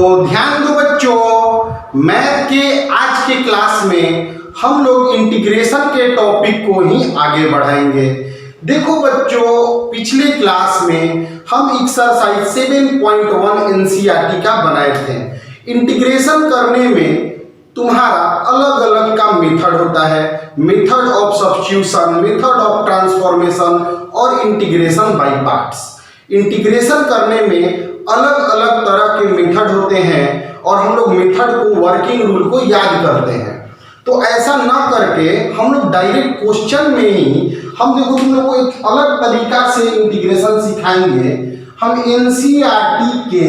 ध्यान दो बच्चों, मैथ के आज के क्लास में हम लोग इंटीग्रेशन के टॉपिक को ही आगे बढ़ाएंगे। देखो बच्चों, पिछले क्लास में हम एक्सरसाइज 7.1 एनसीईआरटी का बनाए थे। इंटीग्रेशन करने में तुम्हारा अलग अलग का मेथड होता है, method of substitution, method of transformation और इंटीग्रेशन बाय पार्ट्स। इंटीग्रेशन करने में अलग अलग तरह के मेथड होते हैं और हम लोग मेथड को, वर्किंग रूल को याद करते हैं। तो ऐसा ना करके हम लोग डायरेक्ट क्वेश्चन में ही हम देखो तुम लोग को एक अलग तरीका से इंटीग्रेशन सिखाएंगे। हम एनसीईआरटी के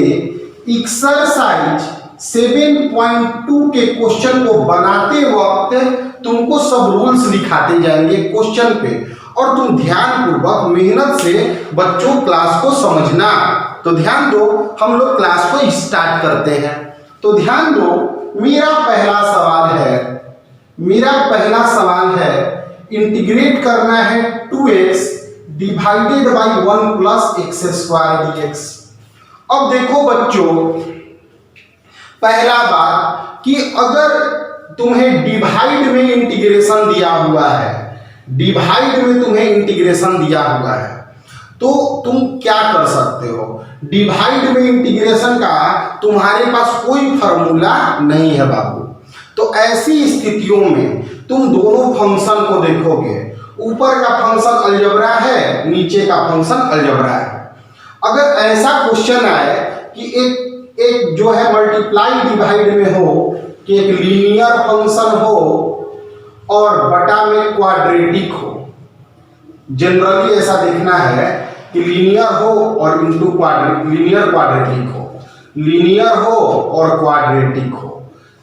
एक्सरसाइज 7.2 के क्वेश्चन को बनाते वक्त तुमको सब रूल्स लिखाते जाएंगे क्वेश्चन पे, और तुम ध्यानपूर्वक मेहनत से बच्चों क्लास को समझना। तो ध्यान दो, हम लोग क्लास को स्टार्ट करते हैं। तो ध्यान दो, मेरा पहला सवाल है इंटीग्रेट करना है 2x divided by 1 plus x square dx। अब देखो बच्चों, पहला बात कि अगर तुम्हें डिवाइड में इंटीग्रेशन दिया हुआ है, तो तुम क्या कर सकते हो? डिवाइड में इंटीग्रेशन का तुम्हारे पास कोई फॉर्मूला नहीं है बाबू। तो ऐसी स्थितियों में तुम दोनों फंक्शन को देखोगे, ऊपर का फंक्शन अलजेब्रा है, नीचे का फंक्शन अलजेब्रा है। अगर ऐसा क्वेश्चन आए कि एक जो है मल्टीप्लाई डिवाइड में हो, कि एक लीनियर फंक्शन हो और बटा में क्वाड्रेटिक हो, जनरली ऐसा देखना है कि लीनियर हो और इनटू लीनियर क्वाड्रेटिक हो, लीनियर हो और क्वाड्रेटिक हो।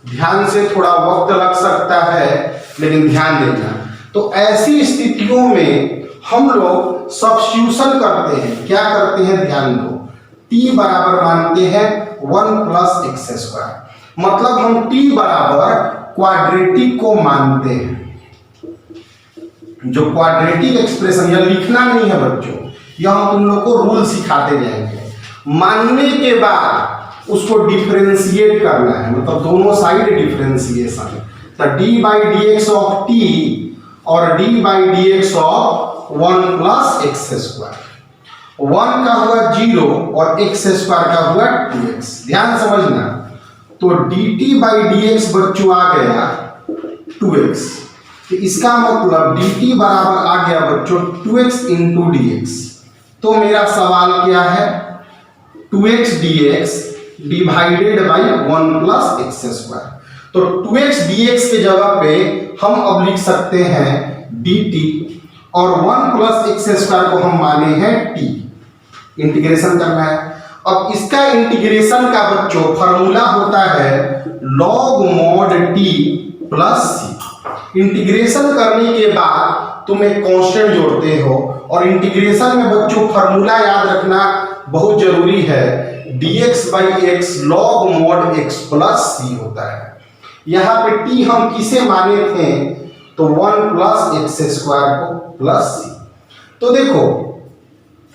ध्यान से थोड़ा वक्त लग सकता है, लेकिन ध्यान देना। तो ऐसी स्थितियों में हम लोग सब्स्टिट्यूशन करते हैं। क्या करते हैं? ध्यान दो, t बराबर मानते हैं 1 प्लस एक्स स्क्वायर, मतलब हम t बराबर क्वाड्रेटिक को मानते हैं। जो क्वाड्रेटिक एक्सप्रेशन, यह लिखना नहीं है बच्चों, यह हम तुम लोग को रूल सिखाते जाएंगे। मानने के बाद उसको डिफरेंशिएट करना है, मतलब दोनों साइड डिफरेंशिएशन। तो d by D x of t और d by D x of 1 plus x square. 1 का हुआ 0 और एक्स स्क्वायर का हुआ 2x। ध्यान समझना। तो dt बाई डी एक्स बच्चों आ गया 2x, तो इसका मतलब dt बराबर आ गया बच्चों 2x इंटू dx। तो मेरा सवाल क्या है? 2x dx divided by 1 plus x square. तो 2x dx के जगह पे हम अब लिख सकते हैं dt, और 1 प्लस एक्स स्क्वायर को हम माने हैं t। इंटीग्रेशन करना है। अब इसका इंटीग्रेशन का बच्चों फॉर्मूला होता है log mod t plus c। Integration करने के बाद तुम एक कांस्टेंट जोड़ते हो, और इंटीग्रेशन में बच्चों फॉर्मूला याद रखना बहुत जरूरी है, dx by x log mod x plus c होता है। यहाँ पे t हम किसे माने थे? तो 1 प्लस एक्स स्क्वायर को प्लस c। तो देखो,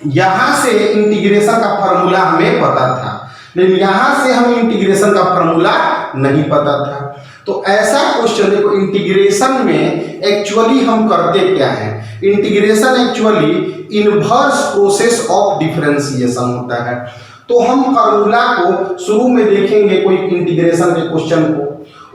यहां से इंटीग्रेशन का फॉर्मूला हमें पता था, लेकिन यहां से हमें इंटीग्रेशन का फॉर्मूला नहीं पता था। तो ऐसा क्वेश्चन देखो, इंटीग्रेशन में एक्चुअली हम करते क्या है? Integration actually inverse process of differentiation होता है। तो हम फॉर्मूला को शुरू में देखेंगे कोई इंटीग्रेशन के क्वेश्चन को,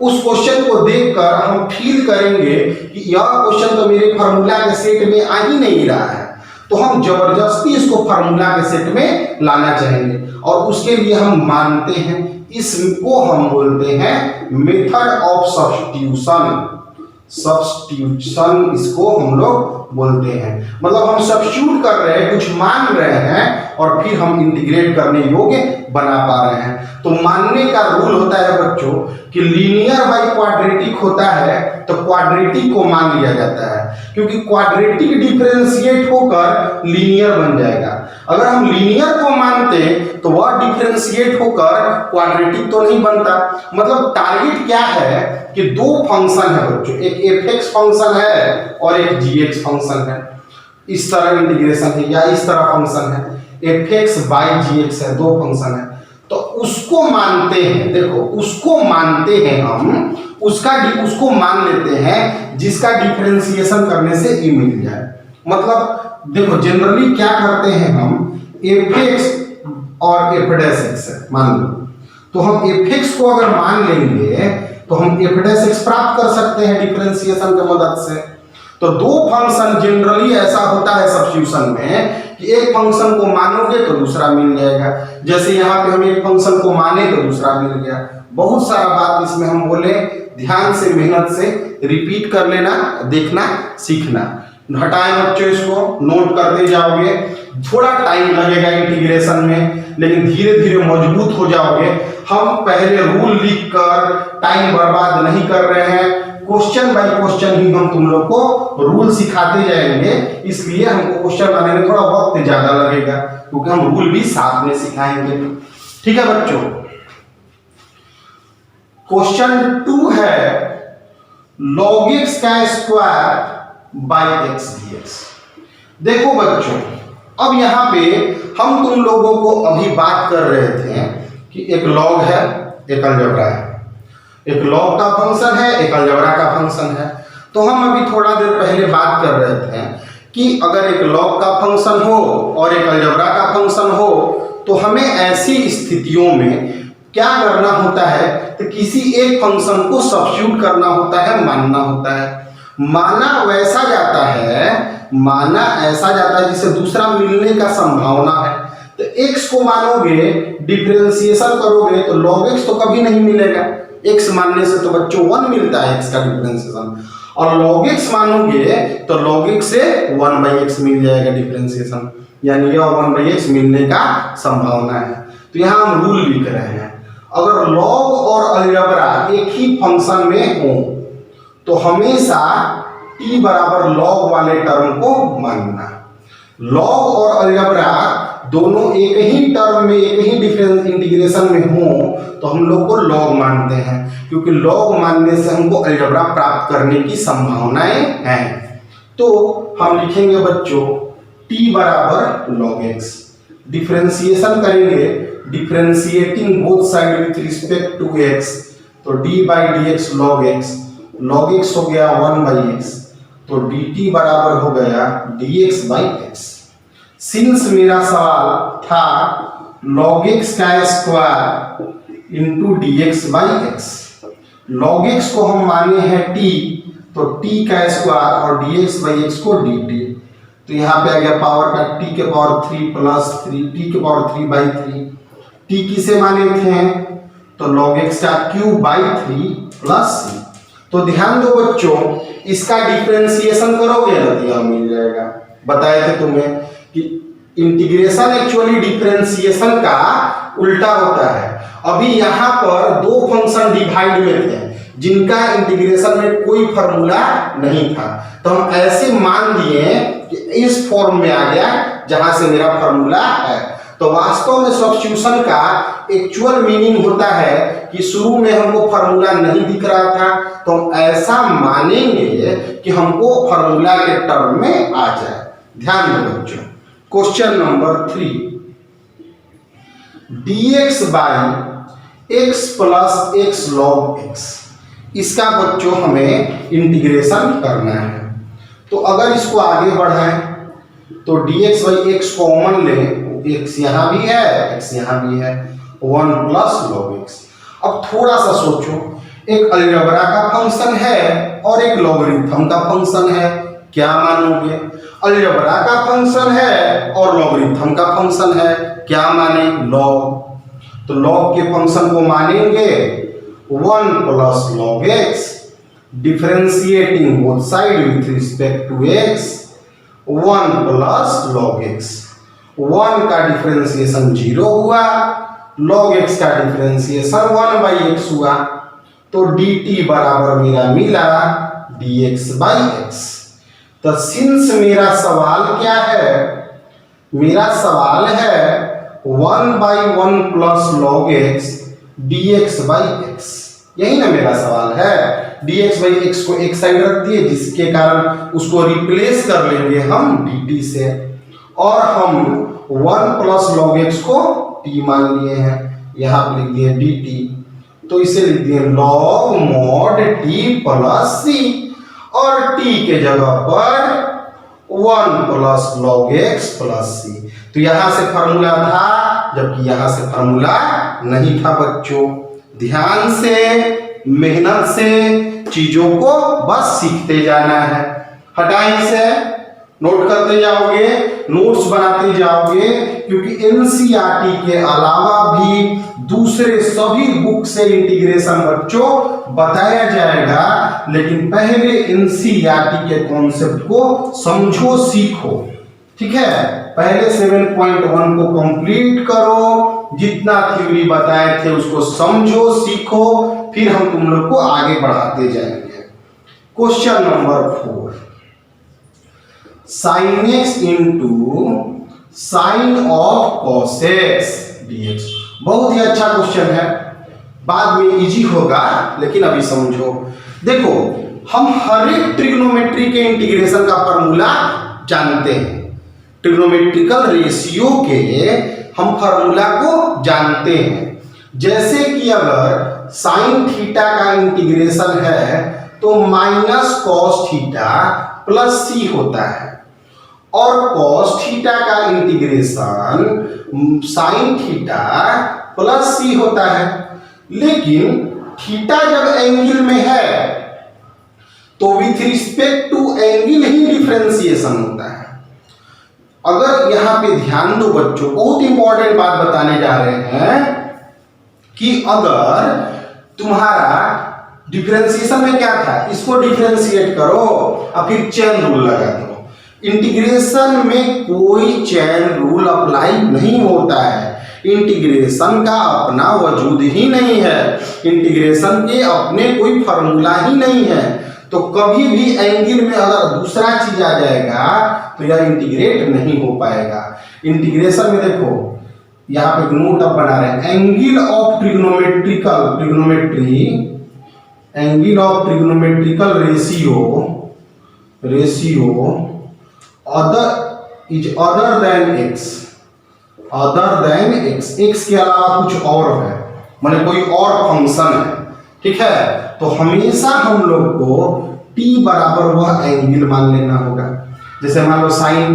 उस क्वेश्चन को देखकर हम फील करेंगे कि यह क्वेश्चन तो मेरे फॉर्मूला के सेट में आ ही नहीं रहा है, तो हम जबरदस्ती इसको फॉर्मूला के सेट में लाना चाहेंगे, और उसके लिए हम मानते हैं, इसको हम बोलते हैं मेथड ऑफ सब्स्टिट्यूशन इसको हम लोग बोलते हैं। मतलब हम सब्स्टिट्यूट कर रहे हैं, कुछ मान रहे हैं, और फिर हम इंटीग्रेट करने योग्य बना पा रहे हैं। तो मानने का रूल होता है बच्चों कि लीनियर बाई क्वाड्रेटिक होता है, तो क्वाड्रेटिक को मान लिया जाता है, क्योंकि क्वाड्रेटिक डिफरेंशिएट होकर लीनियर बन जाएगा। अगर हम लीनियर को मानते तो वह डिफरेंशिएट होकर क्वाड्रेटिक तो नहीं बनता। मतलब टारगेट क्या है कि दो फंक्शन है बच्चों, एक fx फंक्शन है और एक gx फंक्शन है। इस तरह इंटीग्रेशन है, या इस तरह फंक्शन है, fx बाई gx है, दो फंक्शन है। तो उसको मानते हैं, देखो उसको मानते हैं हम, उसको मान लेते हैं जिसका डिफरेंशिएशन करने से ई मिल जाए। मतलब देखो जनरली क्या करते हैं हम, एफ एक्स और एफ डैश एक्स मान लो, तो हम एफ एक्स को अगर मान लेंगे तो हम एफ डैश एक्स प्राप्त कर सकते हैं डिफरेंशिएशन की मदद से। तो दो फंक्शन जनरली ऐसा होता है सब्स्टिट्यूशन में कि एक फंक्शन को मानोगे तो दूसरा मिल जाएगा। जैसे यहाँ पे हम एक फंक्शन को माने तो दूसरा मिल गया। बहुत सारा बात इसमें हम बोले, ध्यान से मेहनत से रिपीट कर लेना, देखना, सीखना। हटाएं बच्चों, इसको नोट करते जाओगे। थोड़ा टाइम लगेगा इंटीग्रेशन में, लेकिन धीरे धीरे मजबूत हो जाओगे। हम पहले रूल लिख कर टाइम बर्बाद नहीं कर रहे हैं, क्वेश्चन बाय क्वेश्चन ही हम तुम लोग को रूल सिखाते जाएंगे। इसलिए हमको क्वेश्चन बनाने में थोड़ा वक्त ज्यादा लगेगा, क्योंकि हम रूल भी साथ में सिखाएंगे। ठीक है बच्चों, क्वेश्चन 2 है log x का स्क्वायर बाई एक्स dx। देखो बच्चों, अब यहाँ पे हम तुम लोगों को अभी बात कर रहे थे कि एक log है, एक अलजेब्रा है। एक log का फंक्शन है, एक अलजेब्रा का फंक्शन है। तो हम अभी थोड़ा देर पहले बात कर रहे थे कि अगर एक log का फंक्शन हो और एक अलजेब्रा का फंक्शन हो तो हमें ऐसी स्थितियों में क्या करना होता है, तो किसी एक फंक्शन को सब्स्टिट्यूट करना होता है, मानना होता है। माना वैसा जाता है, माना ऐसा जाता है जिससे दूसरा मिलने का संभावना है। तो x को मानोगे, डिफरेंशिएशन करोगे तो log x तो कभी नहीं मिलेगा। x मानने से तो बच्चों 1 मिलता है x का डिफरेंशिएशन, और log x मानोगे तो log x से 1/x मिल जाएगा डिफरेंशिएशन, यानी यह 1/x मिलने का संभावना है। तो यहाँ हम रूल लिख रहे हैं, अगर log और अलजेब्रा एक ही फंक्शन में हो तो हमेशा t बराबर log वाले टर्म को मानना। log और अलजेब्रा दोनों एक ही टर्म में, एक ही डिफरेंस इंटीग्रेशन में हो तो हम लोग को log मानते हैं, क्योंकि log मानने से हमको अलजेब्रा प्राप्त करने की संभावनाएं हैं। तो हम लिखेंगे बच्चों t बराबर log x, डिफरेंशिएशन करेंगे, differentiating both side with respect to x, तो d by dx log x, log x हो गया 1/x, तो dt बराबर हो गया dx बाई x। सिंस मेरा सवाल था log x का square into dx by x, log x को हम माने हैं t, तो t का स्क्वायर और dx बाई x को dt। तो यहाँ पे आ गया पावर का t के पावर 3 प्लस 3, t के पावर 3/3। t किसे माने थे, तो log x का क्यूब बाई 3 प्लस c। तो ध्यान दो बच्चों, इसका डिफरेंशिएशन करोगे ना तो यह मिल जाएगा। बताए थे तुम्हें कि इंटीग्रेशन एक्चुअली डिफरेंशिएशन का उल्टा होता है। अभी यहाँ पर दो फंक्शन डिवाइड में थे जिनका इंटीग्रेशन में कोई फॉर्मूला नहीं था, तो हम ऐसे मान दिए कि इस फॉर्म में आ गया जहां से मेरा फॉर्मूला है। तो वास्तव में सब्स्टिट्यूशन का एक्चुअल मीनिंग होता है कि शुरू में हमको फॉर्मूला नहीं दिख रहा था तो हम ऐसा मानेंगे कि हमको फॉर्मूला के टर्म में आ जाए। ध्यान दो बच्चों, question number 3, dx by x plus x log x, इसका बच्चों हमें इंटीग्रेशन करना है। तो अगर इसको आगे बढ़ाएं तो dx बाई x कॉमन लें, x यहाँ भी है, x यहाँ भी है, 1 प्लस log x। अब थोड़ा सा सोचो, एक अलजेब्रा का फंक्शन है और एक लॉगरिथम का फंक्शन है, क्या मानोगे? अलजेब्रा का फंक्शन है और लॉगरिथम का फंक्शन है, क्या माने? log। तो log के फंक्शन को मानेंगे 1 plus log x, differentiating both side with respect to x, 1 plus log x। 1 का डिफरेंशिएशन 0 हुआ, log x का डिफरेंशिएशन 1/x हुआ, तो dt बराबर मेरा मिला dx बाई x। तो सिंस मेरा सवाल क्या है, मेरा सवाल है 1/1 plus log x dx by x, यही ना मेरा सवाल है। dx बाई x को एक साइड रख दिए, जिसके कारण उसको रिप्लेस कर लेंगे हम dt से, और हम 1 प्लस log x को t मान लिए हैं। यहाँ पे लिख दिए dt, तो इसे लिख दिए log mod t plus c, और t के जगह पर 1 plus log x plus c। तो यहां से फार्मूला था, जबकि यहां से फार्मूला नहीं था बच्चों। ध्यान से, मेहनत से चीजों को बस सीखते जाना है। हटाएं से, नोट करते जाओगे, नोट्स बनाते जाओगे, क्योंकि एनसीईआरटी के अलावा भी दूसरे सभी बुक से इंटीग्रेशन बच्चों बताया जाएगा, लेकिन पहले एनसीईआरटी के कॉन्सेप्ट को समझो, सीखो। ठीक है, पहले 7.1 को कंप्लीट करो, जितना थ्योरी बताए थे उसको समझो, सीखो, फिर हम तुम लोग को आगे बढ़ाते जाएंगे। Question number 4, sin x into sine of cos x dx। बहुत ही अच्छा क्वेश्चन है, बाद में इजी होगा, लेकिन अभी समझो। देखो, हम हर एक ट्रिग्नोमेट्री के इंटीग्रेशन का फार्मूला जानते हैं, ट्रिग्नोमेट्रिकल रेशियो के हम फार्मूला को जानते हैं। जैसे कि अगर साइन थीटा का इंटीग्रेशन है तो minus cos theta plus C होता है, और कॉस थीटा का integration sine theta plus C होता है। लेकिन थीटा जब एंगल में है तो विथ रिस्पेक्ट टू एंगल ही डिफरेंशिएशन होता है। अगर यहां पे ध्यान दो बच्चों, बहुत इंपॉर्टेंट बात बताने जा रहे हैं कि अगर तुम्हारा डिफरेंशिएशन में क्या था, इसको डिफरेंशिएट करो और फिर चेन रूल लगा दो। इंटीग्रेशन में कोई चेन रूल अप्लाई नहीं होता है, इंटीग्रेशन का अपना वजूद ही नहीं है, इंटीग्रेशन के अपने कोई फार्मूला ही नहीं है। तो कभी भी एंगल में अगर दूसरा चीज आ जाएगा तो यह इंटीग्रेट नहीं हो पाएगा। इंटीग्रेशन में देखो, यहाँ पे नोट अब बना रहे हैं, angle of trigonometrical ratio other than x के अलावा कुछ और है, माने कोई और फंक्शन है। ठीक है, तो हमेशा हम लोग को t बराबर वह एंगल मान लेना होगा। जैसे मान लो साइन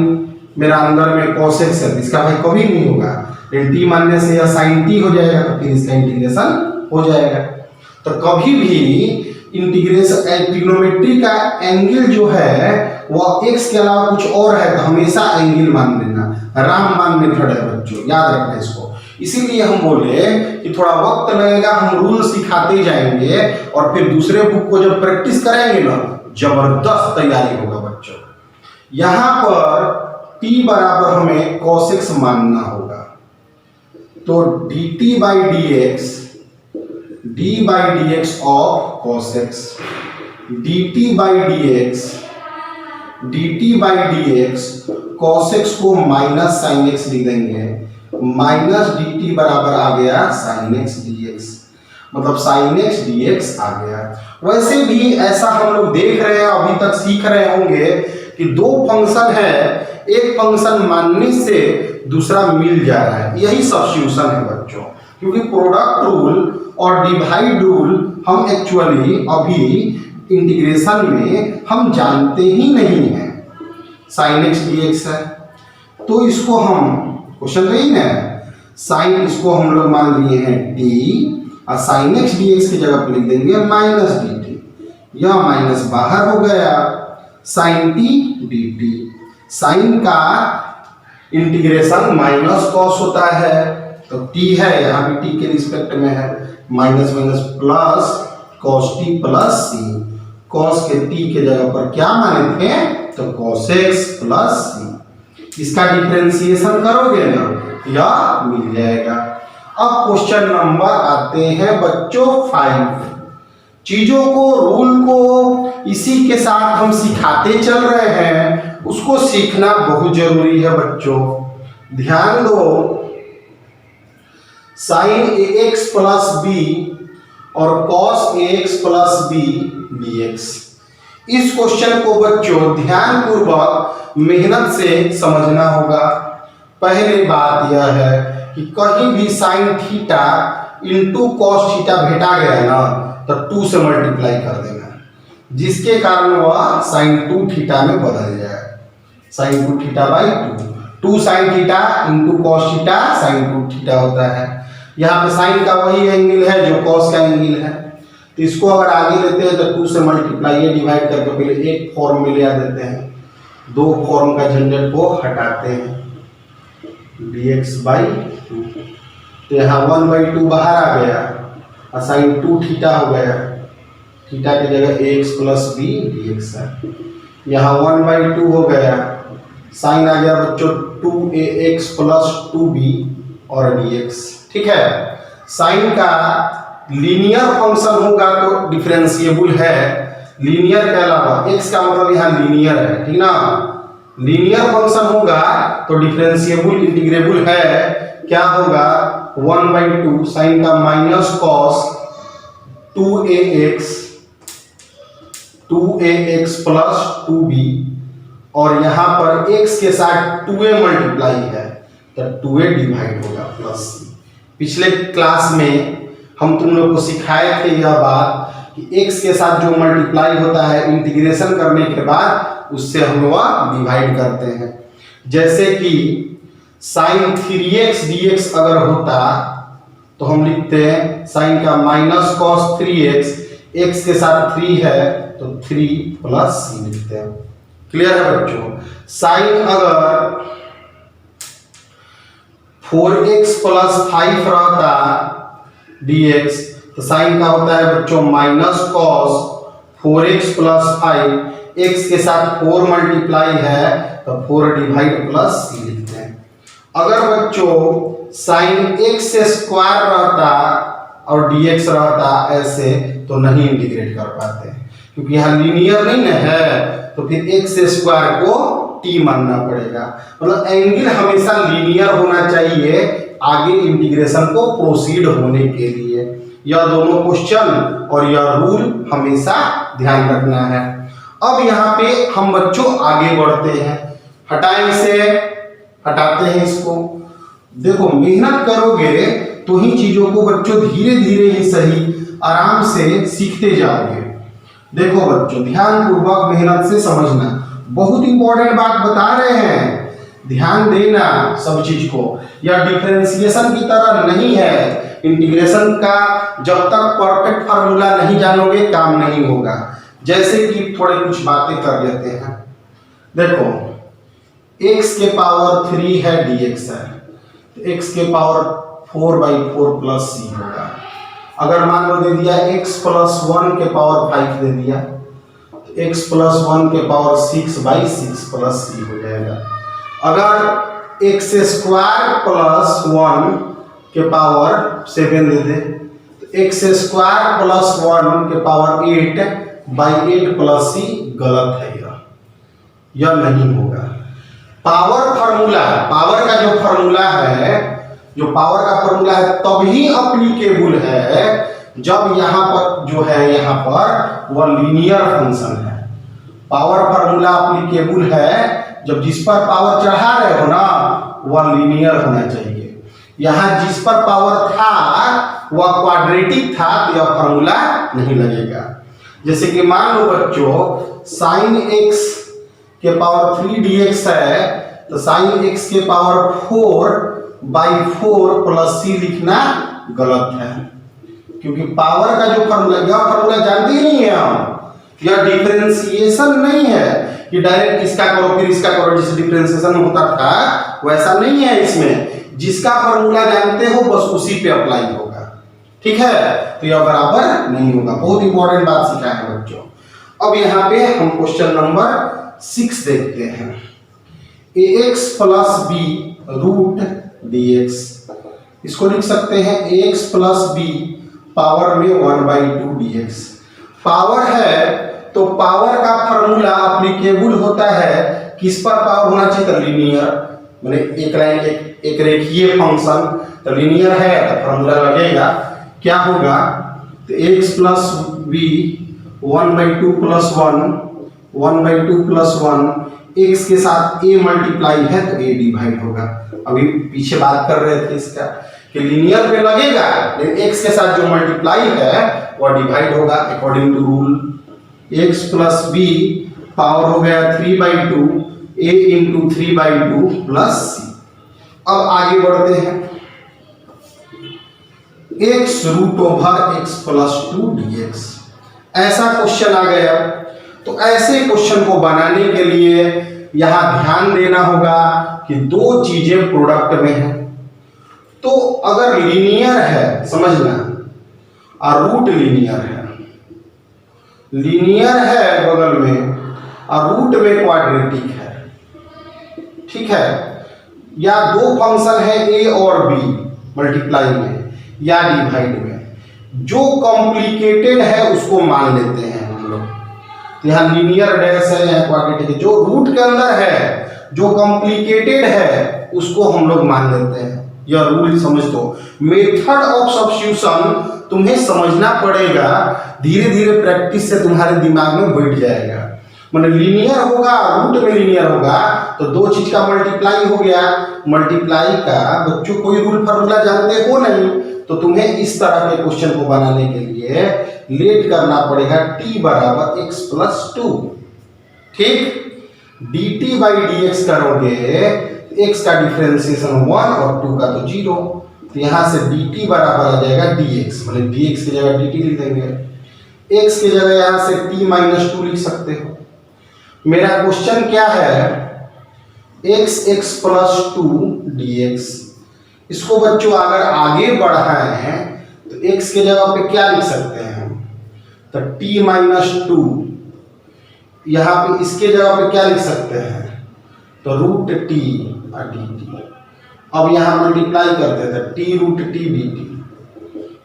मेरा अंदर में cos x है, इसका भाई कभी नहीं होगा, लेकिन t मानने से यह sin t हो जाएगा, तो फिर इसका इंटीग्रेशन हो जाएगा। तो कभी भी इंटीग्रेशन ट्रिग्नोमेट्री का एंगल जो है वह x के अलावा कुछ और है, तो हमेशा एंगल मान लेना, रामबाण मेथड है बच्चों, याद रखना इसको। इसीलिए हम बोले कि थोड़ा वक्त लगेगा, हम रूल सिखाते जाएंगे, और फिर दूसरे बुक को जब प्रैक्टिस कराएंगे ना, जबरदस्त तैयारी होगा बच्चों। यहां पर t बराबर हमें cos x मानना होगा, तो dt by dx of cos x, dt by dx cos x को माइनस sin x लिख देंगे, माइनस dt बराबर आ गया sin x dx, मतलब sin x dx आ गया। वैसे भी ऐसा हम लोग देख रहे हैं, अभी तक सीख रहे होंगे कि दो फंक्शन है, एक फंक्शन मानने से दूसरा मिल जा रहा है, यही सब्स्टिट्यूशन है बच्चों। क्योंकि प्रोडक्ट रूल और डिवाइड रूल हम एक्चुअली अभी इंटीग्रेशन में हम जानते ही नहीं हैं। sin x dx है, तो इसको हम क्वेश्चन नहीं है, साइन इसको हम लोग मान लिए हैं t, और sin x dx की जगह पर लिख देंगे माइनस dt, यह माइनस बाहर हो गया, sin t dt। साइन का इंटीग्रेशन माइनस कॉस होता है, तो t है यहाँ भी t के रिस्पेक्ट में है, minus minus plus cos t plus c, cos के t के जगह पर क्या माने थे, तो cos x प्लस c। इसका डिफरेंशिएशन करोगे ना, यह मिल जाएगा। अब क्वेश्चन नंबर आते हैं बच्चों 5। चीजों को, रूल को इसी के साथ हम सिखाते चल रहे हैं, उसको सीखना बहुत जरूरी है बच्चों। ध्यान दो, sin ax प्लस b और cos ax plus b dx। इस क्वेश्चन को बच्चों ध्यान पूर्वक मेहनत से समझना होगा। पहली बात यह है कि कहीं भी sign theta into cos theta भेटा गया ना तो 2 से मल्टीप्लाई कर देना, जिसके कारण वह साइन 2 थीटा में बदल जाए। Sine 2 theta by 2 sine theta into cos theta sine 2 theta होता है। यहाँ पे साइन का वही एंगल है जो कॉस का एंगल है, तो इसको अगर आगे लेते हैं तो 2 से मल्टीप्लाई ये डिवाइड करके पहले एक फॉर्म में ले आ देते हैं, 2 फॉर्म का झंझट को हटाते हैं, dx बाई 2। तो यहाँ 1/2 बाहर आ गया और साइन 2 थीटा हो गया, थीटा की जगह ax प्लस बी dx है। यहाँ 1/2 हो गया, साइन आ गया बच्चों 2ax प्लस 2b और dx। ठीक है, साइन का लीनियर फंक्शन होगा तो डिफरेंशिएबल है, लीनियर के अलावा x का मतलब यहाँ लीनियर है, ठीक ना, लीनियर फंक्शन होगा तो डिफरेंशिएबल इंटीग्रेबल है। क्या होगा 1/2 साइन का minus cos 2ax plus 2b और यहाँ पर x के साथ 2a मल्टीप्लाई है तो 2a डिवाइड होगा प्लस। पिछले क्लास में हम तुम लोग को सिखाए थे यह बात कि x के साथ जो मल्टीप्लाई होता है इंटीग्रेशन करने के बाद उससे हम वह डिवाइड करते हैं। जैसे कि साइन 3x dx अगर होता तो हम लिखते हैं साइन का माइनस कॉस 3x, x के साथ 3 है तो 3 प्लस c लिखते हैं। क्लियर है बच्चों। साइन अगर 4x प्लस 5 रहता dx तो साइन का होता है बच्चों minus cos 4x plus 5, x के साथ 4 मल्टीप्लाई है तो 4 डिवाइड प्लस c लिखते हैं। अगर बच्चों साइन x स्क्वायर रहता और dx रहता ऐसे तो नहीं इंटीग्रेट कर पाते क्योंकि यहाँ लीनियर नहीं ना है, तो फिर x स्क्वायर को t मानना पड़ेगा। मतलब एंगल हमेशा लीनियर होना चाहिए आगे इंटीग्रेशन को प्रोसीड होने के लिए। यह दोनों क्वेश्चन और यह रूल हमेशा ध्यान रखना है। अब यहाँ पे हम बच्चों आगे बढ़ते हैं, हटाएं इसे, हटाते हैं इसको। देखो मेहनत करोगे तो ही चीजों को बच्चों धीरे धीरे ही सही आराम से सीखते जाओगे। देखो बच्चों ध्यान पूर्वक मेहनत से समझना, बहुत इंपॉर्टेंट बात बता रहे हैं, ध्यान देना सब चीज को। यह डिफरेंशिएशन की तरह नहीं है, इंटीग्रेशन का जब तक परफेक्ट फार्मूला नहीं जानोगे काम नहीं होगा। जैसे कि थोड़े कुछ बातें कर लेते हैं। देखो x के पावर 3 है dx है तो x के पावर 4/4 प्लस c होगा। अगर मान लो दे दिया x प्लस 1 के पावर 5 दे दिया तो x प्लस 1 के पावर 6/6 प्लस c हो जाएगा। अगर x स्क्वायर प्लस 1 के पावर 7 दे दे तो x स्क्वायर प्लस 1 के पावर 8/8 प्लस c गलत है, यह नहीं होगा। पावर फार्मूला, पावर का जो फार्मूला है, जो पावर का फार्मूला है तभी अप्लीकेबल है जब यहाँ पर जो है यहाँ पर वह लीनियर फंक्शन है। पावर फार्मूला अप्लीकेबल है जब जिस पर पावर चढ़ा रहे हो ना वह लीनियर होना चाहिए। यहाँ जिस पर पावर था वह क्वाड्रेटिक था तो यह फार्मूला नहीं लगेगा। जैसे कि मान लो बच्चों साइन x के पावर 3 dx है तो साइन x के पावर 4/4 प्लस c लिखना गलत है क्योंकि पावर का जो फार्मूला, यह फार्मूला जानते ही नहीं है हम, यह डिफरेंशिएशन नहीं है कि डायरेक्ट इसका करो फिर इसका करो जैसे डिफरेंशिएशन होता था वैसा नहीं है। इसमें जिसका फार्मूला जानते हो बस उसी पे अप्लाई होगा, ठीक है, तो यह बराबर नहीं होगा। बहुत इंपॉर्टेंट बात सिखाया है बच्चों। अब यहाँ पे हम क्वेश्चन नंबर 6 देखते हैं। ax plus b root dx, इसको लिख सकते हैं ax प्लस b पावर में 1/2 dx। पावर है तो पावर का फार्मूला एप्लीकेबल होता है किस पर पावर होना चाहिए तो लीनियर, माने एक लाइन एक रेखीय फंक्शन तो लीनियर है तो फार्मूला लगेगा। क्या होगा तो x plus b 1/2 plus 1 1/2 plus 1 x के साथ a मल्टीप्लाई है तो a डिवाइड होगा। अभी पीछे बात कर रहे थे इसका कि लीनियर पे लगेगा, लेकिन x के साथ जो मल्टीप्लाई है वह डिवाइड होगा according to rule. x plus b power हो गया 3/2 a इंटू 3/2 प्लस c। अब आगे बढ़ते हैं, x root over x plus 2 dx। ऐसा क्वेश्चन आ गया, तो ऐसे क्वेश्चन को बनाने के लिए यहां ध्यान देना होगा कि दो चीजें प्रोडक्ट में है। तो अगर लीनियर है, समझना, और रूट लीनियर है, लीनियर है बगल में और रूट में क्वाड्रेटिक है, ठीक है, या दो फंक्शन है a और b मल्टीप्लाई में या डिवाइड में, जो कॉम्प्लिकेटेड है उसको मान लेते हैं हम लोग। तो यहाँ लीनियर डैश है, यहाँ क्वाड्रेटिक है। जो रूट के अंदर है, जो कॉम्प्लिकेटेड है, उसको हम लोग मान लेते हैं। यह रूल समझ दो। मेथड ऑफ सब्स्टिट्यूशन तुम्हें समझना पड़ेगा, धीरे धीरे प्रैक्टिस से तुम्हारे दिमाग में बैठ जाएगा। मतलब लीनियर होगा, रूट में लीनियर होगा, तो दो चीज का मल्टीप्लाई हो गया। मल्टीप्लाई का बच्चों कोई रूल फार्मूला जानते हो नहीं, तो तुम्हें इस तरह के क्वेश्चन को बनाने के लिए लेट करना पड़ेगा t बराबर x प्लस 2, ठीक। dt बाई dx करोगे, x का डिफरेंशिएशन 1 और 2 का तो 0, तो यहां से dt बराबर आ जाएगा dx, मतलब dx की जगह dt लिख देंगे, x की जगह यहां से t माइनस 2 लिख सकते हो। मेरा क्वेश्चन क्या है, x प्लस 2 dx। इसको बच्चों अगर आगे बढ़ाए हैं तो x के जगह पे क्या लिख सकते हैं हम, तो t माइनस 2, यहाँ पे इसके जगह पे क्या लिख सकते हैं, तो रूट t और dt। अब यहाँ मल्टीप्लाई करते थे, t root t dt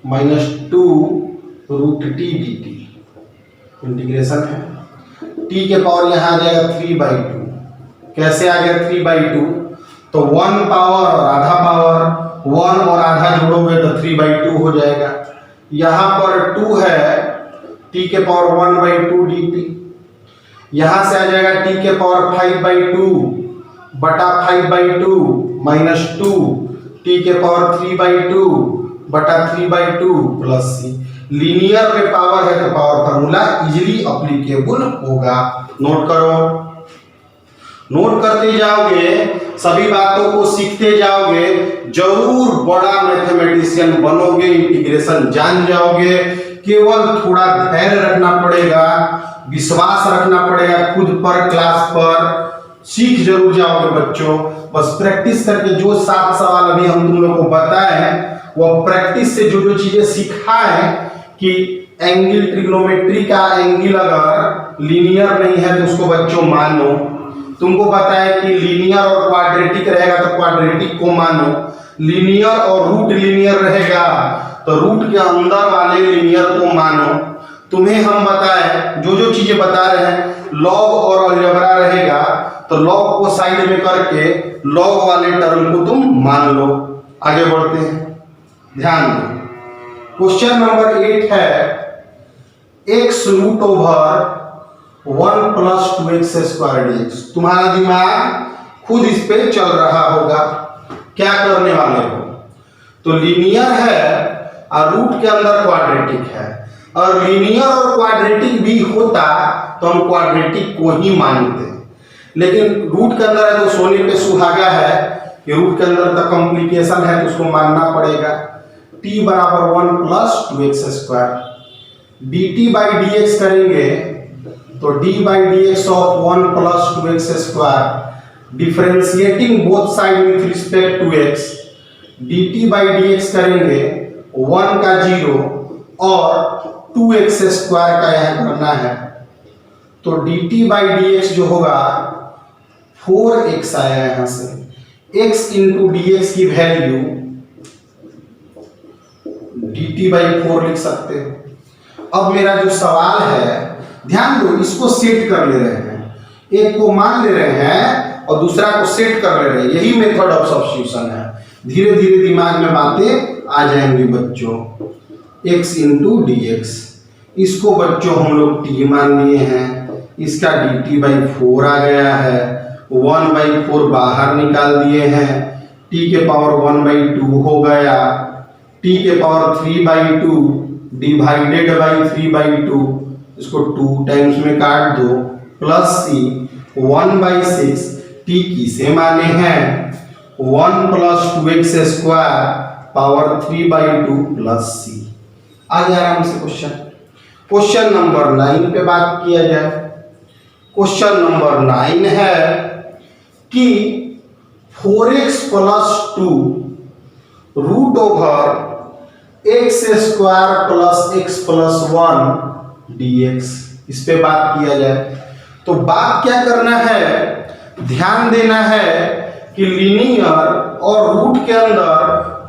minus 2 root t dt, integration है। t के पावर यहाँ आ जाएगा 3/2। कैसे आ गया 3/2, तो 1 पावर और आधा पावर, 1 और आधा जोड़ोगे तो 3/2 हो जाएगा। यहाँ पर 2 है, t के पावर 1/2 dt। यहाँ से आ जाएगा t के पावर 5/2 बटा 5/2 माइनस 2, t के पावर 3/2 बटा 3/2 प्लस c। लीनियर में पावर है तो पावर फार्मूला इजीली अप्लीकेबल होगा। नोट करो, नोट करते जाओगे, सभी बातों को सीखते जाओगे, जरूर बड़ा मैथमेटिशियन बनोगे, इंटीग्रेशन जान जाओगे। केवल थोड़ा धैर्य रखना पड़ेगा, विश्वास रखना पड़ेगा खुद पर, क्लास पर, सीख जरूर जाओगे बच्चों। बस प्रैक्टिस करके जो 7 सवाल अभी हम तुम लोग को बताए, वह प्रैक्टिस से जो चीजें सिखाएं कि एंगल ट्रिग्नोमेट्री का एंगल अगर लीनियर नहीं है तो उसको बच्चों मानो। तुमको पता है कि लीनियर और क्वाड्रेटिक रहेगा तो क्वाड्रेटिक को मानो, लीनियर और रूट लीनियर रहेगा तो रूट के अंदर वाले लीनियर को मानो। तुम्हें हम बताएं जो चीजें बता रहे हैं, लॉग और अलजेब्रा रहेगा तो लॉग को साइड में करके लॉग वाले टर्म को तुम मान लो। आगे बढ़ते हैं, ध्यान दो। क्वेश्चन नंबर 8 है, x root over 1 plus 2x square dx। तुम्हारा दिमाग खुद इस पे चल रहा होगा, क्या करने वाले हो। तो लीनियर है और रूट के अंदर क्वाड्रेटिक है, और लीनियर और क्वाड्रेटिक भी होता तो हम क्वाड्रेटिक को ही मानते, लेकिन रूट के अंदर है तो सोने पे सुहागा है कि रूट के अंदर तक कॉम्प्लिकेशन है तो उसको मानना पड़ेगा। t बराबर 1 plus 2x square, dt by dx करेंगे तो d by dx of 1 plus 2x square, differentiating both side with respect to x, dt by dx करेंगे 1 का 0 और 2x स्क्वायर का यह करना है, तो dt बाई dx जो होगा 4x आया यहां से, x इंटू dx की वैल्यू dt बाई 4 लिख सकते हो। अब मेरा जो सवाल है, ध्यान दो, इसको सेट कर ले रहे हैं, एक को मान ले रहे हैं और दूसरा को सेट कर ले रहे हैं, यही मेथड ऑफ सब्स्टिट्यूशन है। धीरे धीरे दिमाग में बातें आ जाएंगी बच्चों। x इंटू dx, इसको बच्चों हम लोग t मान लिए हैं, इसका dt बाई 4 आ गया है, 1/4 बाहर निकाल दिए हैं, t के पावर 1/2 हो गया, t के पावर 3/2 डिवाइडेड बाई 3/2, इसको 2 टाइम्स में काट दो, प्लस c 1/6, t की से माने हैं 1 + 2x square power 3/2 plus c। आगे आराम से क्वेश्चन नंबर 9 पे बात किया जाए। क्वेश्चन नंबर 9 है कि 4x + 2 root over x square plus x + 1 dx, इस पे बात किया जाए। तो बात क्या करना है, ध्यान देना है कि लीनियर और रूट के अंदर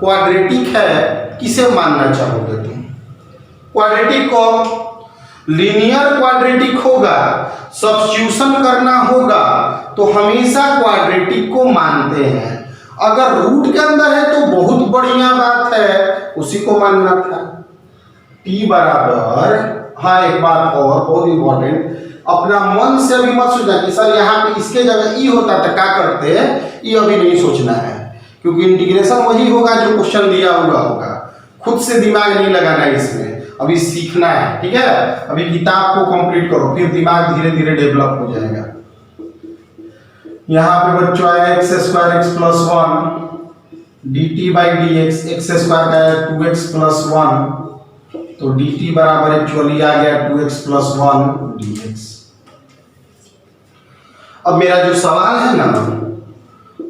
क्वाड्रेटिक है, किसे मानना चाहोगे तुम? क्वाड्रेटिक को, लीनियर क्वाड्रेटिक होगा, सब्स्टिट्यूशन करना होगा तो हमेशा क्वाड्रेटिक को मानते हैं। अगर रूट के अंदर है तो बहुत बढ़िया बात है, उसी को मानना था। t बराबर, हाँ एक बात और बहुत इंपॉर्टेंट, अपना मन से अभी मत सोचना कि सर यहाँ पे इसके जगह ई होता तो क्या करते, ये अभी नहीं सोचना है, क्योंकि इंटीग्रेशन वही होगा जो क्वेश्चन दिया हुआ होगा, खुद से दिमाग नहीं लगाना है इसमें, अभी सीखना है, ठीक है। अभी किताब को कंप्लीट करो, फिर दिमाग धीरे धीरे डेवलप हो जाएगा। यहाँ पे बच्चों आया x square x + 1 dt/dx, x square का है 2x + 1, तो dt बराबर एक्चुअली आ गया 2x + 1 dx। अब मेरा जो सवाल है ना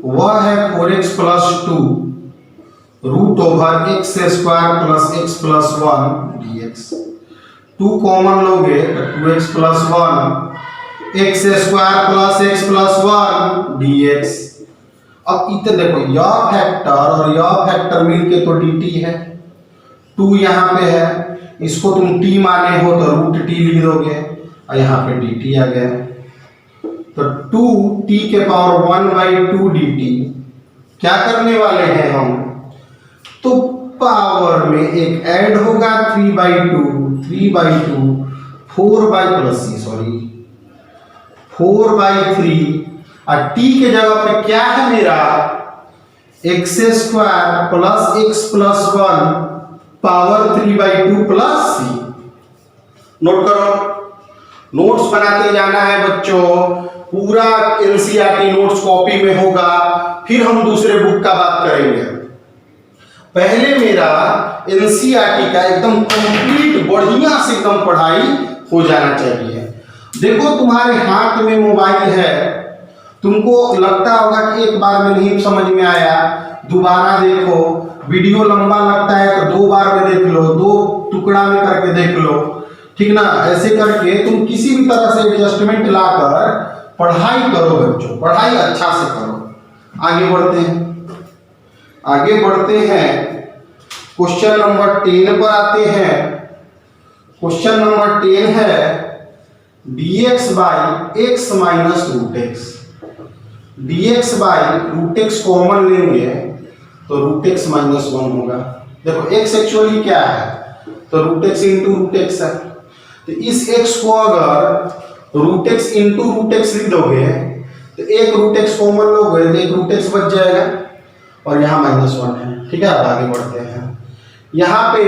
वह है 4x + 2 root over x square plus x + 1 dx। 2 common लोगे तो 2x + 1 x square plus x + 1 dx। अब इतने देखो, यह फैक्टर और यह फैक्टर मिलके तो dt है, 2 यहाँ पे है, इसको तुम t माने हो तो √t लिख दोगे और यहाँ पे dt आ गया, तो 2t के पावर 1/2 dt। क्या करने वाले हैं हम, तो पावर में एक ऐड होगा 3/2 4/3 और t के जगह पे क्या है मेरा, x square plus x + 1 power 3/2 plus c। Note करो, नोट्स बनाते जाना है बच्चों, पूरा एनसीईआरटी नोट्स कॉपी में होगा, फिर हम दूसरे बुक का बात करेंगे। पहले मेरा एनसीईआरटी का एकदम कंप्लीट बढ़िया से एकदम पढ़ाई हो जाना चाहिए। देखो तुम्हारे हाथ में मोबाइल है, तुमको लगता होगा कि एक बार में नहीं समझ में आया, दोबारा देखो, वीडियो लंबा लगता है तो 2 बार में देख लो, 2 टुकड़ा में करके देख लो, ठीक ना। ऐसे करके तुम किसी भी तरह से एडजस्टमेंट लाकर पढ़ाई करो बच्चों, पढ़ाई अच्छा से करो। आगे बढ़ते हैं क्वेश्चन नंबर 10 पर आते हैं। क्वेश्चन नंबर 10 है dx/x - √x। dx/√x कॉमन लेंगे तो √x - 1 होगा। देखो x एक्चुअली क्या है, तो √x × √x है, तो इस x को अगर √x × √x लिख दोगे तो एक √x कॉमन लोगे तो एक √x बच जाएगा और यहाँ -1 है, ठीक है। अब आगे बढ़ते हैं, यहाँ पे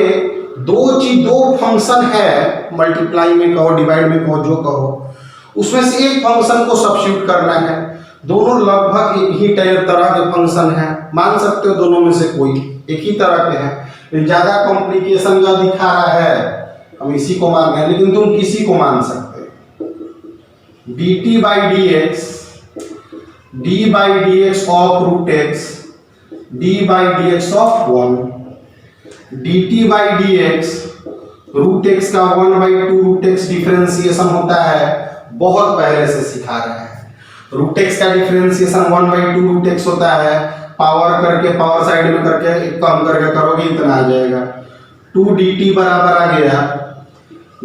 दो फंक्शन है, मल्टीप्लाई में कहो, डिवाइड में कहो, जो कहो, उसमें से एक फंक्शन को सब्स्टिट्यूट करना है। दोनों लगभग एक ही तरह के फंक्शन है, मान सकते हो दोनों में से कोई एक ही तरह के हैं, ज्यादा कॉम्प्लिकेशन का दिखा रहा है, हम इसी को मान रहे हैं, लेकिन तुम किसी को मान सकते हो। dt/dx of √x d/dx of 1 dt/dx √x का 1/2 √x डिफरेंशिएशन होता है, बहुत पहले से सिखा रहे हैं। √x का डिफरेंशिएशन 1/2 √x होता है, पावर करके पावर साइड में करके कम करके करोगे इतना आ जाएगा, 2 dt बराबर आ गया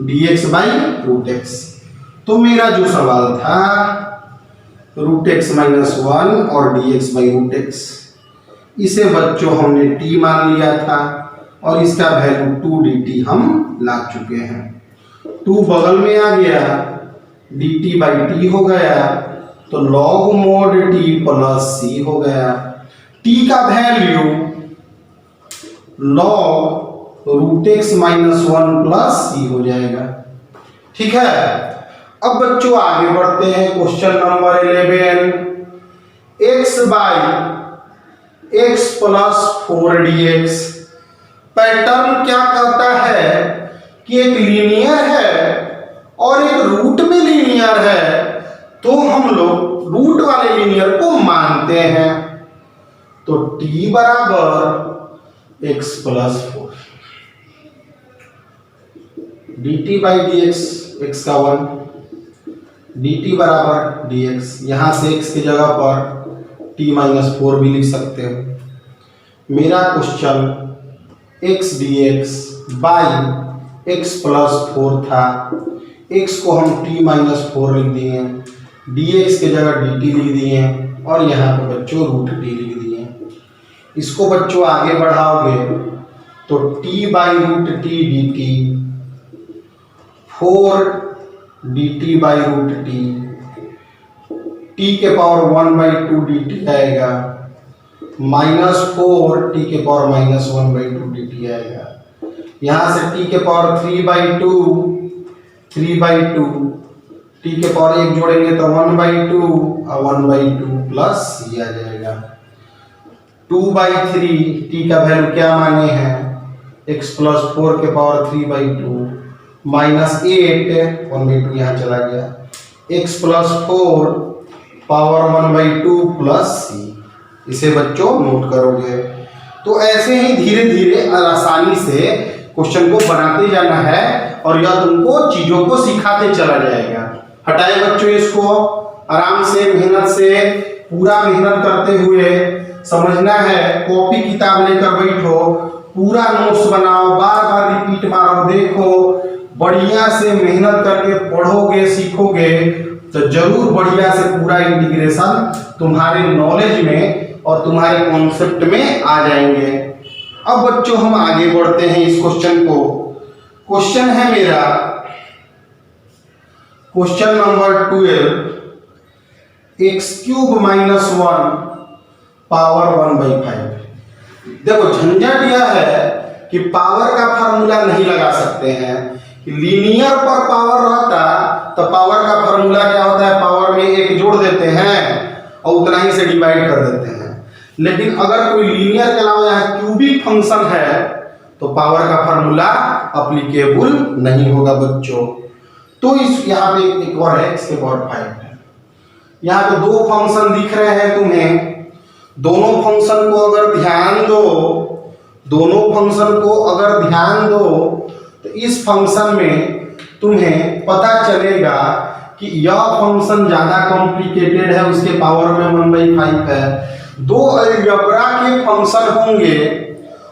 dx/√x। तो मेरा जो सवाल था √x - 1 और dx/√x, इसे बच्चों हमने t मान लिया था और इसका वैल्यू 2 dt हम ला चुके हैं। 2 बगल में आ गया, dt/t हो गया, तो log mod t plus c हो गया। t का value log root X minus one plus C हो जाएगा। ठीक है, अब बच्चों आगे बढ़ते हैं। Question number 11, x by X plus 4dx। Pattern क्या कहता है कि एक लीनियर है और एक रूट में लीनियर है, तो हम लोग रूट वाले लीनियर को मानते हैं। तो t बराबर x plus 4 dt by D x का 1 dt बराबर dx। यहां से x की जगह पर t माइनस 4 भी लिख सकते हो। मेरा question x dx by x plus 4 था। x को हम t माइनस 4 लिख दिए, dx की जगह dt लिख दिए और यहाँ पे बच्चों रूट t लिख दिए। इसको बच्चों आगे बढ़ाओगे तो t by root t d t, 4 dt by root t, t के पावर 1 बाई 2 dt आएगा, माइनस 4 t के पावर माइनस 1 बाई 2 dt आएगा। यहाँ से t के पावर 3 बाई 2 t के पावर 1 जोड़ेंगे तो 1 बाई 2 और 1 बाई 2 प्लस c आ जाएगा। 2 बाई 3 t का वैल्यू क्या माने हैं, x प्लस 4 के पावर 3 बाई 2 माइनस 8 1 बाई 2 यहाँ चला गया, x plus 4 power 1 by 2 plus c। इसे बच्चों नोट करोगे। तो ऐसे ही धीरे धीरे आसानी से क्वेश्चन को बनाते जाना है और यह तुमको चीजों को सिखाते चला जाएगा। हटाए बच्चों इसको, आराम से मेहनत से पूरा मेहनत करते हुए समझना है। कॉपी किताब लेकर बैठो, पूरा नोट्स बनाओ, बार बार रिपीट मारो, देखो, बढ़िया से मेहनत करके पढ़ोगे सीखोगे तो जरूर बढ़िया से पूरा इंटीग्रेशन तुम्हारे नॉलेज में और तुम्हारे कॉन्सेप्ट में आ जाएंगे। अब बच्चों हम आगे बढ़ते हैं इस क्वेश्चन को। क्वेश्चन है मेरा question number 12, x cube minus 1 power 1/5। देखो झंझट यह है कि पावर का फार्मूला नहीं लगा सकते हैं। लीनियर पर पावर रहता तो पावर का फार्मूला क्या होता है, पावर में एक जोड़ देते हैं और उतना ही से डिवाइड कर देते हैं। लेकिन अगर कोई लीनियर के अलावा यहाँ क्यूबिक फंक्शन है तो पावर का फार्मूला अप्लीकेबल नहीं होगा बच्चों। तो इस यहाँ पे एक और है, इसके पावर 5 है। यहाँ पे दो फंक्शन दिख रहे हैं तुम्हें, दोनों फंक्शन को अगर ध्यान दो तो इस फंक्शन में तुम्हें पता चलेगा कि यह फंक्शन ज्यादा कॉम्प्लिकेटेड है, उसके पावर में 1/5 है। दो अलजेब्रा के फंक्शन होंगे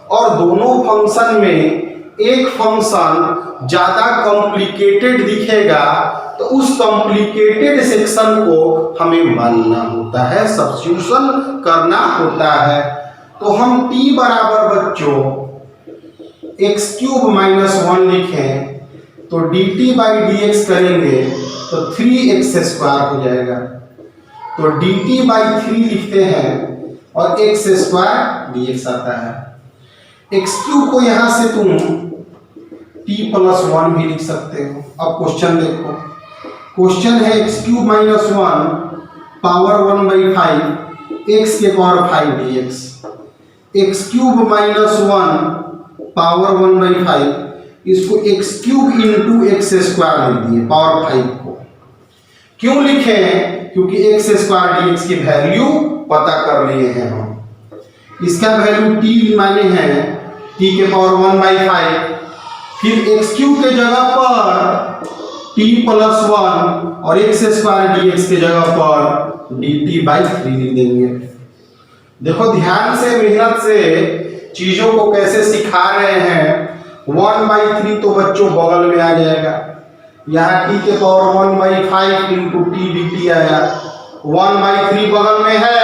और दोनों फंक्शन में एक फंक्शन ज्यादा कॉम्प्लिकेटेड दिखेगा तो उस कॉम्प्लिकेटेड सेक्शन को हमें मानना होता है, सब्स्टिट्यूशन करना होता है। तो हम t बराबर बच्चों एक्स क्यूब माइनस 1 लिखें तो dt बाई डी एक्स करेंगे तो 3x² हो जाएगा। तो dt बाई 3 लिखते हैं और x² dx आता है। एक्स क्यूब को यहां से तुम t प्लस 1 भी लिख सकते हो। अब क्वेश्चन देखो, क्वेश्चन है x cube minus 1 power 1/5 x के power 5 dx। X cube minus 1 power 1/5, इसको x cube into x square लिख दिए पावर 5 को। क्यों लिखे हैं, क्योंकि x स्क्वायर dx की वैल्यू पता कर लिए हैं हम। इसका वैल्यू t माने हैं t के पावर 1/5, फिर x क्यूब के जगह पर t प्लस 1 और एक्स स्क्वायर dx के जगह पर dt बाई 3 लिख देंगे। देखो ध्यान से मेहनत से चीजों को कैसे सिखा रहे हैं। 1/3 तो बच्चों बगल में आ जाएगा, यहाँ t के पावर 1/5 इंटू टी dt आया। 1/3 बगल में है,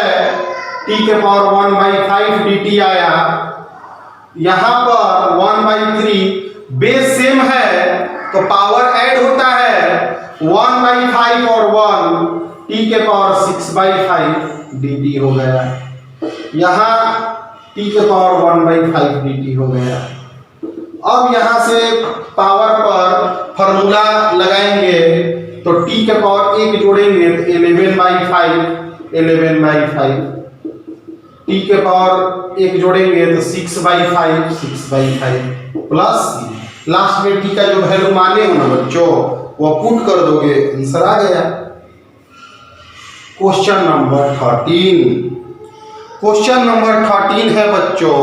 t के पावर 1/5 dt आया। यहाँ पर 1/3 बेस सेम है तो पावर ऐड होता है, 1/5 और 1 t टी के पावर 6/5 dt हो गया। यहाँ टी के पावर 1/5 dt हो गया। अब यहाँ से पावर पर फॉर्मूला लगाएंगे तो टी के पावर 1 जोड़ेंगे तो 11/5 टी के पावर 1 जोड़ेंगे तो 6/5 प्लस लास्ट में टी का जो वैल्यू माने हो ना बच्चों वो पुट कर दोगे, आंसर आ गया। क्वेश्चन नंबर 13 है बच्चों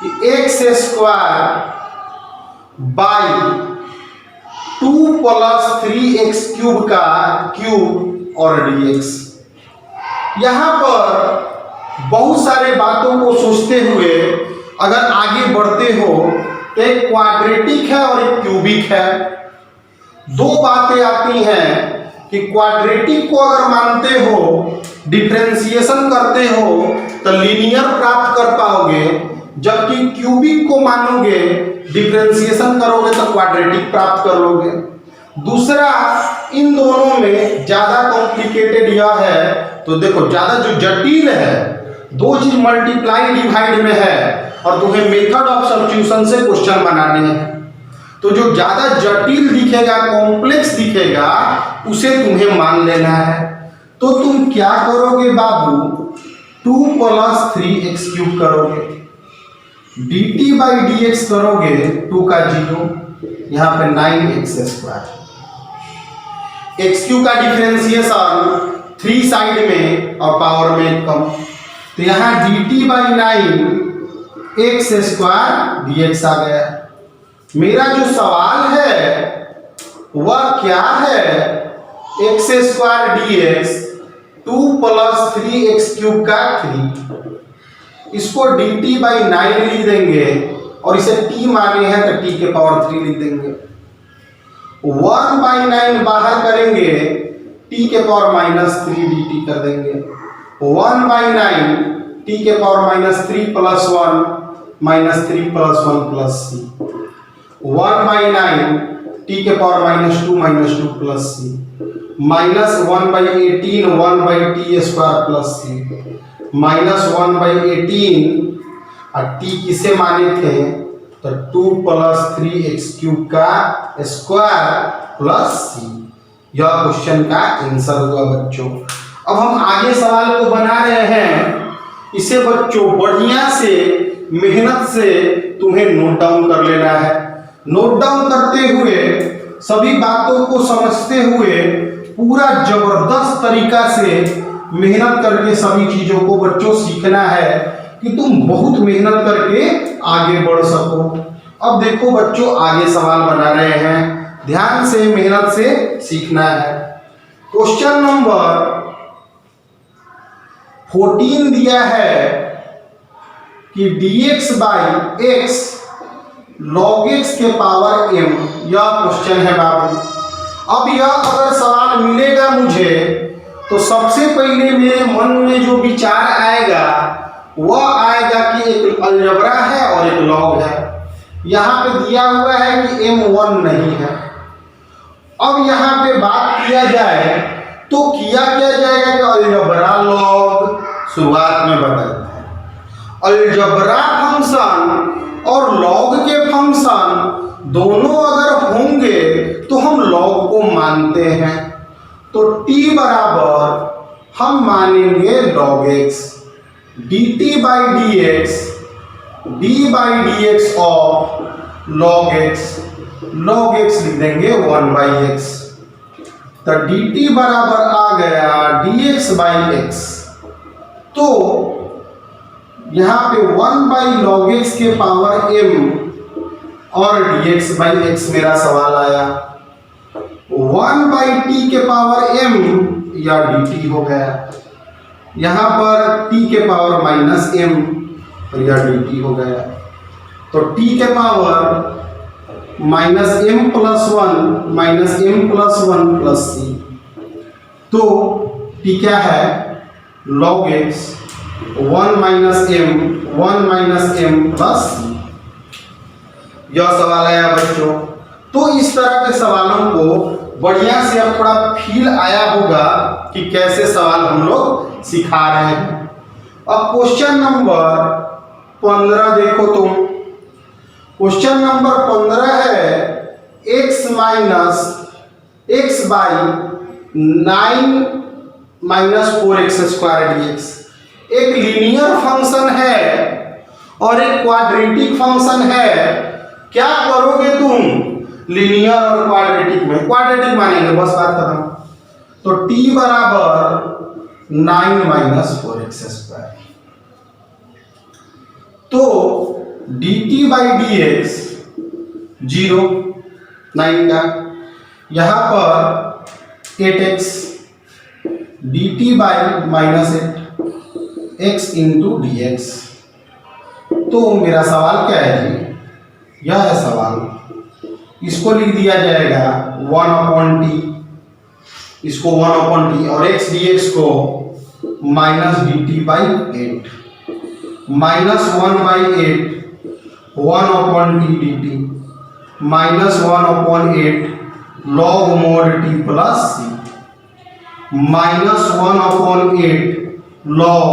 कि x square by 2 + 3x cube का क्यूब और dx। यहां पर बहुत सारे बातों को सोचते हुए अगर आगे बढ़ते हो तो एक क्वाड्रेटिक है और एक क्यूबिक है। दो बातें आती हैं कि क्वाड्रेटिक को अगर मानते हो, डिफरेंशिएशन करते हो तो लीनियर प्राप्त कर पाओगे, जबकि क्यूबिक को मानोगे, डिफरेंशिएशन करोगे तो क्वाड्रेटिक प्राप्त करोगे। दूसरा, इन दोनों में ज्यादा कॉम्प्लिकेटेड यह है, तो देखो ज्यादा जो जटिल है, दो चीज मल्टीप्लाई डिवाइड में है और तुम्हें मेथड ऑफ सब्स्टिट्यूशन से क्वेश्चन बनाने हैं, तो जो ज्यादा जटिल दिखेगा, कॉम्प्लेक्स दिखेगा, उसे तुम्हें मान लेना है। तो तुम क्या करोगे बाबू, 2 + 3x क्यूब करोगे, dt/dx करोगे 2 का 0, यहाँ पे 9x स्क्वायर। x क्यूब का डिफरेंशिएशन 3 साइड में और पावर में कम, तो यहाँ dt/9 x स्क्वायर dx आ गया। मेरा जो सवाल है वह क्या है, x square dx 2 + 3x cube का 3, इसको dt/9 लिख देंगे और इसे t माने हैं तो t के पावर 3 लिख देंगे। 1/9 बाहर करेंगे, t के पावर -3 dt कर देंगे। 1/9 t के पावर -3 + 1 -3 + 1 + c। 1/9 t के पावर -2 -2 + c। -1/18 1/t² + c। -1/18 और t किसे माने थे तो 2 + 3x क्यूब का स्क्वायर प्लस c। यह क्वेश्चन का आंसर हुआ बच्चों। अब हम आगे सवाल को बना रहे हैं, इसे बच्चों बढ़िया से मेहनत से तुम्हें नोट डाउन कर लेना है। नोट डाउन करते हुए, सभी बातों को समझते हुए, पूरा जबरदस्त तरीका से मेहनत करके सभी चीजों को बच्चों सीखना है कि तुम बहुत मेहनत करके आगे बढ़ सको। अब देखो बच्चों, आगे सवाल बना रहे हैं, ध्यान से मेहनत से सीखना है। क्वेश्चन नंबर 14 दिया है कि dx/x log x के पावर m, यह क्वेश्चन है बाबू। अब यह अगर सवाल मिलेगा मुझे तो सबसे पहले मेरे मन में जो विचार आएगा वह आएगा कि एक अलजेब्रा है और एक लॉग है। यहाँ पे दिया हुआ है कि m 1 नहीं है। अब यहाँ पे बात किया जाए तो किया क्या जाएगा कि अलजेब्रा लॉग शुरुआत में बताते हैं। अलजेब्रा फंक्शन और लॉग के फंक्शन दोनों अगर होंगे तो हम लॉग को मानते हैं, तो t बराबर हम मानेंगे log x, dt/dx d/dx of log x लिख देंगे 1/x, तो dt बराबर आ गया dx/x। तो यहाँ पे 1/log x के पावर m और dx/x मेरा सवाल आया। 1/t के पावर m या dt हो गया, यहाँ पर t के पावर -m और या dt हो गया, तो t के पावर -m + 1 + c। तो t क्या है, log x 1 - m + c। यह सवाल आया बच्चों। तो इस तरह के सवालों को बढ़िया से अब थोड़ा फील आया होगा कि कैसे सवाल हम लोग सिखा रहे हैं। अब क्वेश्चन नंबर 15 देखो तुम। क्वेश्चन नंबर 15 है x minus x by 9 minus 4x square dx। एक लीनियर फंक्शन है और एक क्वाड्रेटिक फंक्शन है। क्या करोगे तुम लीनियर और क्वाड्रेटिक में? क्वाड्रेटिक मानेंगे, बस बात खत्म। तो t बराबर 9 माइनस 4x स्क्वायर। तो dt बाई डी एक्स 0 9 का, यहां पर 8x dt by minus 8 x into D x. तो मेरा सवाल क्या है जी? यह है सवाल। इसको लिख दिया जाएगा 1/t, इसको 1/t और x dx को minus dt by 8 minus 1/8 1/t dt minus 1/8 log mod t plus c minus 1/8 log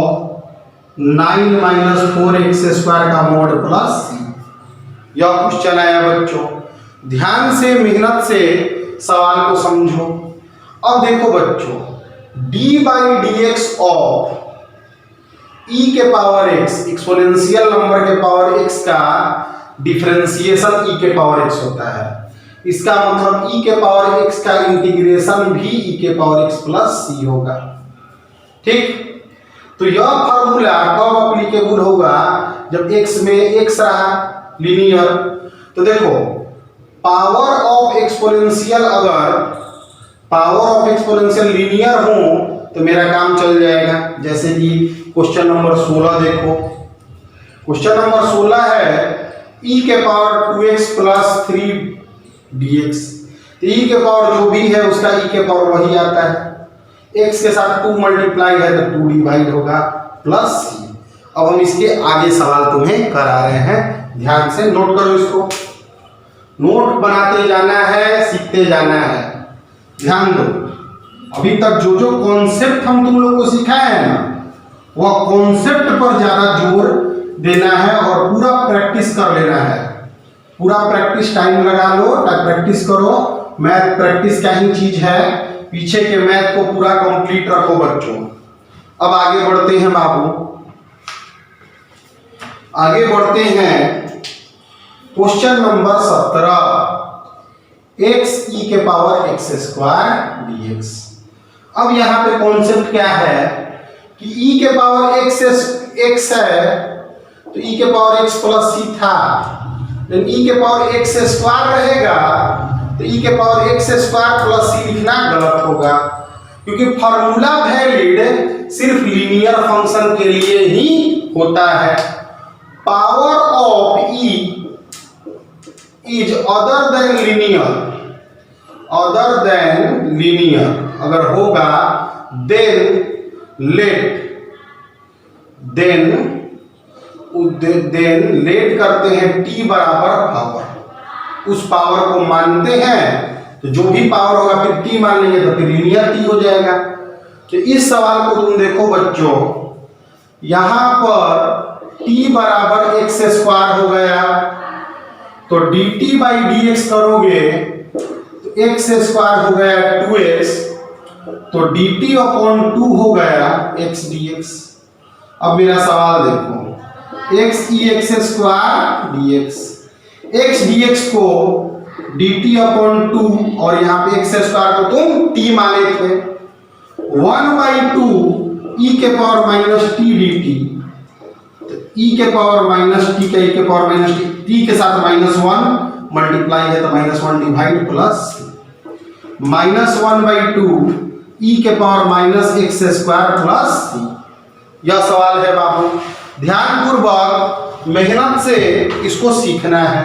9 minus 4x square का मोड प्लस c। यह क्वेश्चन आया बच्चों। ध्यान से मेहनत से सवाल को समझो। अब देखो बच्चों, d by D x of e के पावर x, एक्सपोनेंशियल नंबर के पावर x का डिफरेंशिएशन e के पावर x होता है। इसका मतलब e के पावर x का इंटीग्रेशन भी e के पावर x प्लस c होगा। ठीक, तो यह फार्मूला कब एप्लीकेबल होगा? जब x में x रहा लीनियर। तो देखो, पावर ऑफ एक्सपोनेंशियल, अगर पावर ऑफ एक्सपोनेंशियल लीनियर हो तो मेरा काम चल जाएगा। जैसे कि क्वेश्चन नंबर 16 देखो। क्वेश्चन नंबर 16 है e के पावर 2x प्लस 3 dx। तो e के पावर जो भी है उसका e के पावर वही आता है। x के साथ 2 मल्टीप्लाई है तो 2 डिवाइड होगा प्लस c। अब हम इसके आगे सवाल तुम्हें करा रहे हैं, ध्यान से नोट करो। इसको नोट बनाते जाना है, सीखते जाना है। ध्यान दो, अभी तक जो जो कॉन्सेप्ट हम तुम लोग को सिखाए हैं ना, वह कॉन्सेप्ट पर ज्यादा जोर देना है और पूरा प्रैक्टिस कर लेना है। पूरा प्रैक्टिस टाइम लगा लो, प्रैक्टिस करो। मैथ प्रैक्टिस का ही चीज है। पीछे के मैथ को पूरा कंप्लीट रखो बच्चों। अब आगे बढ़ते हैं बाबू, आगे बढ़ते हैं। क्वेश्चन नंबर 17, x e के पावर x स्क्वायर dx। अब यहाँ पे कॉन्सेप्ट क्या है कि e के पावर x है तो e के पावर x प्लस c था, लेकिन e के पावर x स्क्वायर रहेगा तो e के power x square plus c लिखना गलत होगा, क्योंकि फॉर्मूला वैलिड सिर्फ लीनियर फंक्शन के लिए ही होता है। Power of e is other than linear अगर होगा देन लेट करते हैं t बराबर पावर। उस पावर को मानते हैं तो जो भी पावर होगा फिर t मान लेंगे तो फिर लीनियर t हो जाएगा। तो इस सवाल को तुम देखो बच्चों, यहां पर t बराबर x स्क्वायर हो गया तो dt बाई डी एक्स करोगे तो x स्क्वायर हो गया 2x, तो dt अपॉन 2 हो गया x dx। अब मेरा सवाल देखो, x e x square dx, x dx को dt अपॉन 2 और यहाँ पे x स्क्वायर को तुम t माने थे, 1/2 e के power minus t dt। e के पावर माइनस टी का e के पावर माइनस टी के साथ -1 मल्टीप्लाई है तो -1 डिवाइड प्लस -1/2 e के power minus x square plus c। यह सवाल है बाबू, ध्यान पूर्वक मेहनत से इसको सीखना है।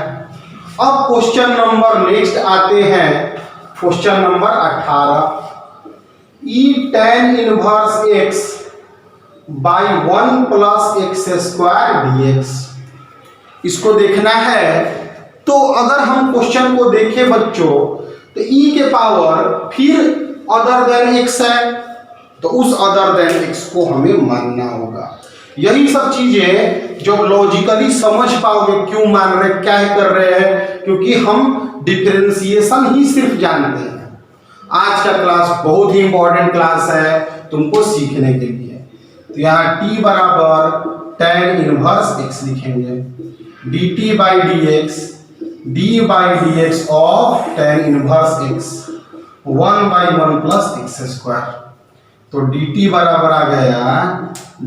अब क्वेश्चन नंबर नेक्स्ट आते हैं, question number 18, e tan inverse x by 1 plus x square dx। इसको देखना है। तो अगर हम क्वेश्चन को देखें बच्चों तो ई के पावर फिर अदर देन एक्स है, तो उस अदर देन एक्स को हमें मानना होगा। यही सब चीजें जो लॉजिकली समझ पाओगे क्यों मान रहे, क्या कर रहे हैं, क्योंकि हम डिफरेंशिएशन ही सिर्फ जानते हैं। आज का क्लास बहुत ही इंपॉर्टेंट क्लास है तुमको सीखने के लिए। तो यहाँ t बराबर tan इनवर्स x लिखेंगे, dt by D x, d by D x of tan inverse x 1/1 plus x square. तो dt बराबर आ गया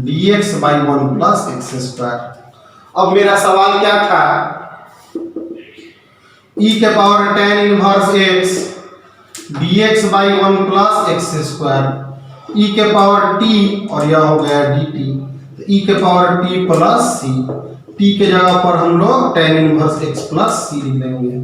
dx by 1 plus x square. अब मेरा सवाल क्या था, e के power tan inverse x dx by 1 plus x square, e के पावर t और यह हो गया dt, तो e के power t plus c, t के जगह पर हम लोग tan inverse x plus c लिख देंगे।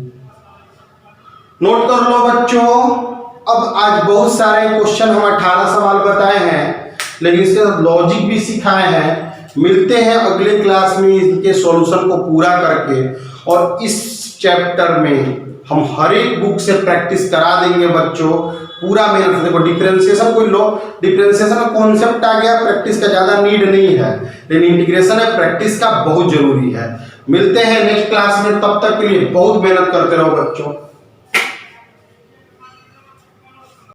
नोट कर लो बच्चों। अब आज बहुत सारे क्वेश्चन हम 18 सवाल बताए हैं, लेकिन इसके साथ लॉजिक भी सिखाए हैं। मिलते हैं अगले क्लास में इसके सॉल्यूशन को पूरा करके, और इस चैप्टर में हम हर एक बुक से प्रैक्टिस करा देंगे बच्चों। पूरा मेहनत, देखो डिफरेंशिएशन कोई लो, डिफरेंशिएशन का कॉन्सेप्ट आ गया, प्रैक्टिस का ज्यादा नीड नहीं है, लेकिन इंटीग्रेशन है प्रैक्टिस का बहुत जरूरी है। मिलते हैं नेक्स्ट क्लास में, तब तक के लिए बहुत मेहनत करते रहो बच्चों।